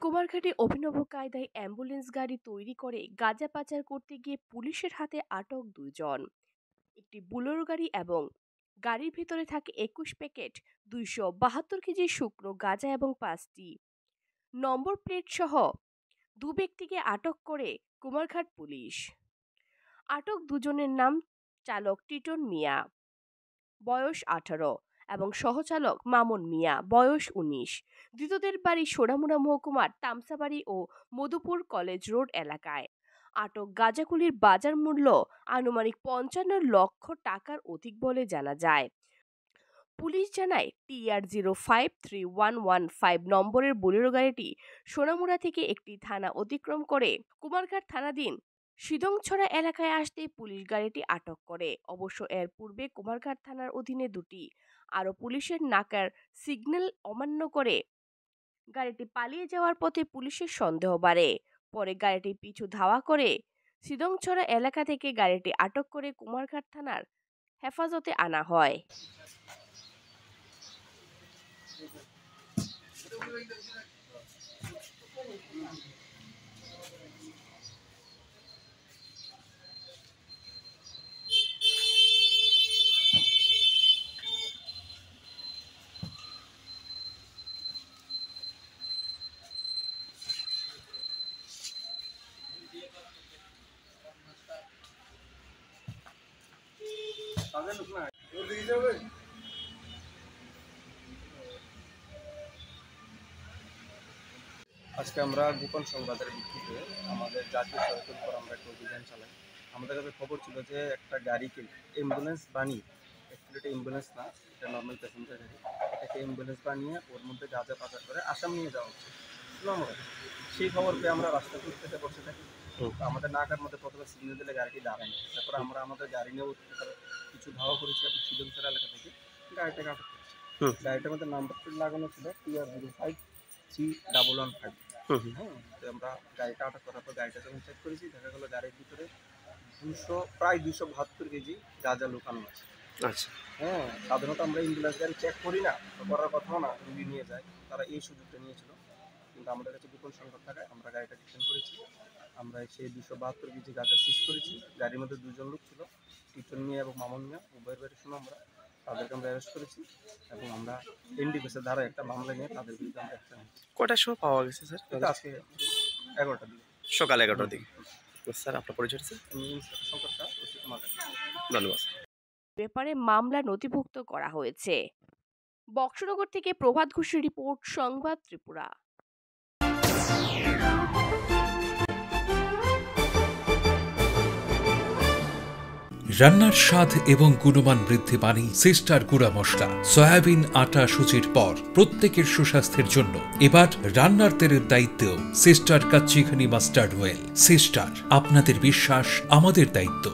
কুমারঘাটে অভিনব কায়দায় অ্যাম্বুলেন্স গাড়ি তৈরি করে গাঁজা পাচার করতে গিয়ে পুলিশের হাতে আটক 2 জন। একটি বুলোরো গাড়ি এবং গাড়ির ভিতরে থাকে 21 প্যাকেট 272 কেজি শুকনো গাঁজা এবং 5টি নম্বর প্লেট সহ 2 ব্যক্তিকে আটক করে কুমারঘাট পুলিশ। আটক 2জনের নাম চালক টিটন মিয়া, বয়স 18 এবং সহচালক মামুন মিয়া, বয়স 19। ধৃতদের বাড়ি সোনামুড়া মহকুমার তামসাবাড়ি ও মধুপুর কলেজ রোড এলাকায়। আটক গাঁজাগুলির বাজার মূল্য আনুমানিক 55 লক্ষ টাকার অধিক বলে জানা যায়। পুলিশ জানায় TR053115 নম্বরের বোলেরো গাড়িটি সোনামুড়া থেকে একটি থানা অতিক্রম করে কুমারঘাট থানাধীন সিদংছড়া এলাকায় আসতে পুলিশ গাড়িটি আটক করে। অবশ্য এর পূর্বে কুমারঘাট থানার অধীনে আরও পুলিশের নাকার সিগন্যাল অমান্য করে গাড়িটি পালিয়ে যাওয়ার পথে পুলিশের সন্দেহ বাড়ে। পরে গাড়িটি পিছু ধাওয়া করে সিদংছড়া এলাকা থেকে গাড়িটি আটক করে কুমারঘাট থানার হেফাজতে আনা হয়। আজকে আমরা গোপন সংবাদের ভিত্তিতে আমাদের জাতীয় সড়কের উপর আমরা একটা অভিযান চালাই। আমাদের কাছে খবর ছিল যে একটা গাড়িকে অ্যাম্বুলেন্স বানিয়ে, অ্যাকচুয়ালি এটা অ্যাম্বুলেন্স না, এটা নর্মাল প্যাসেঞ্জার গাড়ি, এটাকে অ্যাম্বুলেন্স বানিয়ে ওর মধ্যে গাঁজা পাচার করে আসাম নিয়ে যাওয়া হচ্ছে। সেই খবর পেয়ে আমরা রাস্তা খুঁজতে বসে থাকি। আমাদের নাকার মধ্যে প্রথমে সিগন্যাল দিলে গাড়িটি দাঁড়ায় না। তারপরে আমরা আমাদের গাড়ি নিয়েও কিছু ধাওয়া করেছি এবং সিদংছড়া এলাকা থেকে গাড়িটাকে আটক করেছি। গাড়িটার মধ্যে নাম্বার প্লেট লাগানো ছিল TR053115। তো আমরা গাড়িটা আটক করার পর গাড়িটা যখন চেক করেছি, দেখা গেলো গাড়ির ভিতরে প্রায় 272 কেজি গাঁজা লুকানো আছে। আচ্ছা, সাধারণত আমরা অ্যাম্বুলেন্স গাড়ি চেক করি না, করার কথাও না, রুগী নিয়ে যায়, তারা এই সুযোগটা নিয়েছিল। কিন্তু আমাদের কাছে গোপন সংবাদ থাকায় আমরা গাড়িটা ডিটেন করেছি। আমরা সেই 272 কেজি গাঁজা সিজ করেছি। গাড়ির মধ্যে 2জন লোক ছিল, টিটন মিয়া এবং মামুন মিয়া, উভয়ের বাড়ি আমরা তাদেরকে আমরা অ্যারেস্ট করেছি এবং আমরা এনডিপিএস ধারায় একটা মামলা নিয়ে তাদের বিরুদ্ধে আমরা অ্যাকশন নিয়েছি। কটার সময় পাওয়া গেছে স্যার? আজকে 11টার দিকে, সকাল 11টার দিকে। স্যার, আপনার পরিচয় স্যার? ধন্যবাদ। ব্যাপারে মামলা নথিভুক্ত করা হয়েছে। বক্সনগর থেকে প্রভাত ঘোষের রিপোর্ট, সংবাদ ত্রিপুরা। রান্নার স্বাদ এবং গুণমান বৃদ্ধি পানি সিস্টার গুঁড়া মশলা। সয়াবিন আটা সুজির পর প্রত্যেকের সুস্বাস্থ্যের জন্য এবার রান্নার তেলের দায়িত্বেও সিস্টার কাচ্চিখানি মাস্টার্ড অয়েল। সিস্টার, আপনাদের বিশ্বাস আমাদের দায়িত্ব।